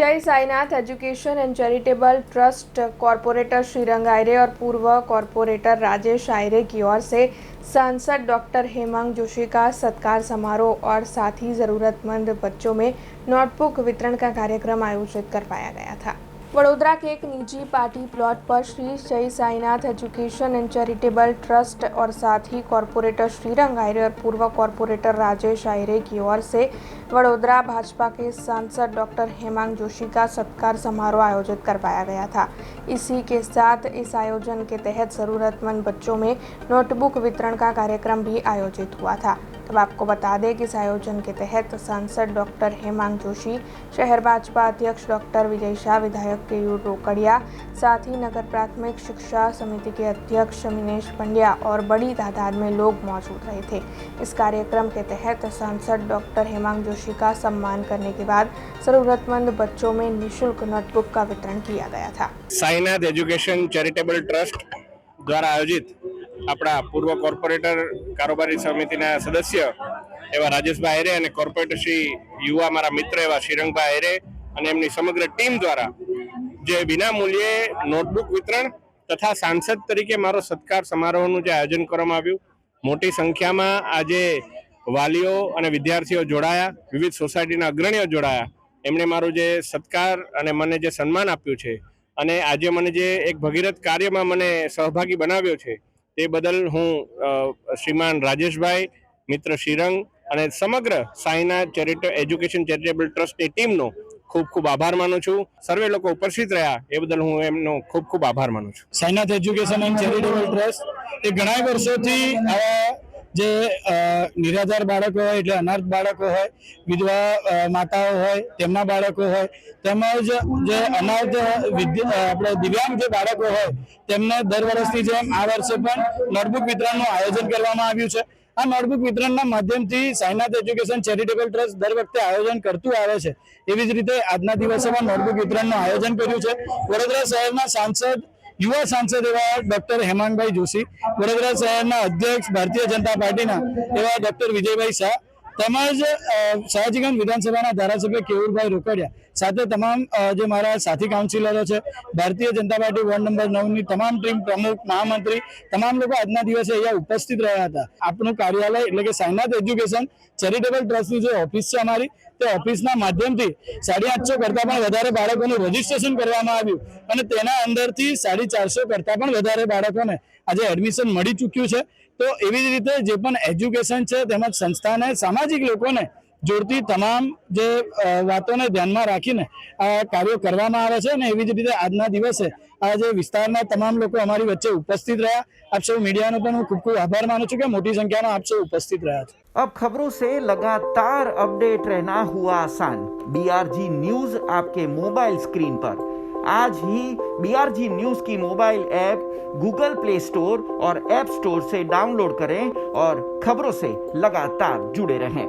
जय Sainath education and charitable trust corporator Shrirang Ayre और पूर्व कॉरपोरेटर राजेश आयरे की ओर से सांसद डॉक्टर हेमंत जोशी का सत्कार समारोह और साथ ही ज़रूरतमंद बच्चों में नोटबुक वितरण का कार्यक्रम आयोजित करवाया गया था। वडोदरा के एक निजी पार्टी प्लॉट पर श्री जय Sainath education and charitable trust और साथ ही कॉरपोरेटर श्रीरंग आयरे और पूर्व कॉरपोरेटर राजेश आयरे की ओर से वडोदरा भाजपा के सांसद डॉक्टर हेमंत जोशी का सत्कार समारोह आयोजित करवाया गया था। इसी के साथ इस आयोजन के तहत ज़रूरतमंद बच्चों में नोटबुक वितरण का कार्यक्रम भी आयोजित हुआ था। अब आपको बता दें कि इस आयोजन के तहत सांसद डॉक्टर हेमंत जोशी, शहर भाजपा अध्यक्ष डॉक्टर विजय शाह, विधायक केयूर रोकड़िया, साथ ही नगर प्राथमिक शिक्षा समिति के अध्यक्ष मिनेश पंड्या और बड़ी तादाद में लोग मौजूद रहे थे। इस कार्यक्रम के तहत सांसद डॉक्टर हेमंत जोशी का सम्मान करने के बाद जरूरतमंद बच्चों में निःशुल्क नोटबुक का वितरण किया गया था। साईनाथ एजुकेशन चैरिटेबल ट्रस्ट द्वारा आयोजित આપણા પૂર્વ કોર્પોરેટર કારોબારી સમિતિના સદસ્ય એવા રાજેશભાઈ આયરે અને કોર્પોરેટર શ્રી યુવા મારા મિત્ર એવા શ્રીરંગભાઈ આયરે અને એમની સમગ્ર ટીમ દ્વારા જે વિના મૂલ્યે નોટબુક વિતરણ તથા સાંસદ તરીકે મારો સત્કાર સમારોહનું જે આયોજન કરવામાં આવ્યું, મોટી સંખ્યામાં આજે વાલીઓ અને વિદ્યાર્થીઓ જોડાયા, વિવિધ સોસાયટીના અગ્રણીઓ જોડાયા, એમણે મારું જે સત્કાર અને મને જે સન્માન આપ્યું છે અને આજે મને જે એક ભગીરથ કાર્યમાં મને સહભાગી બનાવ્યો છે તે બદલ હું શ્રીમાન રાજેશભાઈ, મિત્ર શ્રીરંગ અને સમગ્ર સાઈનાથ એજ્યુકેશન ચેરિટેબલ ટ્રસ્ટની ટીમનો ખૂબ ખૂબ આભાર માનું છું। સર્વે લોકો ઉપસ્થિત રહ્યા એ બદલ હું એમનો ખૂબ ખૂબ આભાર માનું છું। Sainath education and charitable trust એ ઘણા વર્ષોથી આવા જે નિરાધાર બાળકો હોય એટલે અનાથ બાળકો હોય, વિધવા માતાઓ હોય તેમના બાળકો હોય, તેમજ જે અનાથ આપણે દિવ્યાંગ જે બાળકો હોય તેમને દર વર્ષની જેમ આ વર્ષે પણ નોટબુક વિતરણનું આયોજન કરવામાં આવ્યું છે। આ નોટબુક વિતરણના માધ્યમથી સાઈનાથ એજ્યુકેશન ચેરિટેબલ ટ્રસ્ટ દર વખતે આયોજન કરતું આવે છે। એવી જ રીતે આજના દિવસોમાં નોટબુક વિતરણનું આયોજન કર્યું છે। વડોદરા શહેરના સાંસદ, युवा सांसद एवं डॉक्टर हेमंत भाई जोशी, वडोदरा शहर अध्यक्ष भारतीय जनता पार्टी एवं डॉक्टर विजय भाई शाह, तमज शाहजीगंज विधानसभा धारासभ्य केयूर भाई रोकड़िया, साथ तमाम जो मारा साथी काउंसिलरो है, Bharatiya Janata party ward number 9 तमाम टीम प्रमुख, महामंत्री तमाम लोग आज दिवसे अहींया उपस्थित रह्या हता। आपणुं कार्यालय एटले के साईनाथ एज्युकेशन चेरिटेबल ट्रस्ट जो ऑफिस है अमारी, ते ऑफिसना माध्यमथी 850 करता पण वधारे बाळकोनुं रजिस्ट्रेशन करवामां आव्युं अने तेना अंदरथी 450 करता पण वधारे बाळकोने आजे एडमिशन मळी चूक्युं छे। तो एवी ज रीते जे पण एज्युकेशन है तेमज संस्थाने सामाजिक लोकोने जोड़ती तमाम जे वातोने ध्यानमां राखीने आ कार्यो करवामां आवे छे। एवी ज रीते आजना दिवसे आज विस्तारना तमाम लोको अमारी वच्चे उपस्थित रह्या। आप सौ मीडियानो पण हुं खूब खूब आभार मानु छुं के मोटी संख्यामां आप सौ उपस्थित रह्या छो। अब खबरों से लगातार अपडेट रहना हुआ आसान। BRG न्यूज आपके मोबाइल स्क्रीन पर। आज ही BRG न्यूज की mobile app Google play store और ऐप स्टोर से डाउनलोड करें और खबरों से लगातार जुड़े रहें।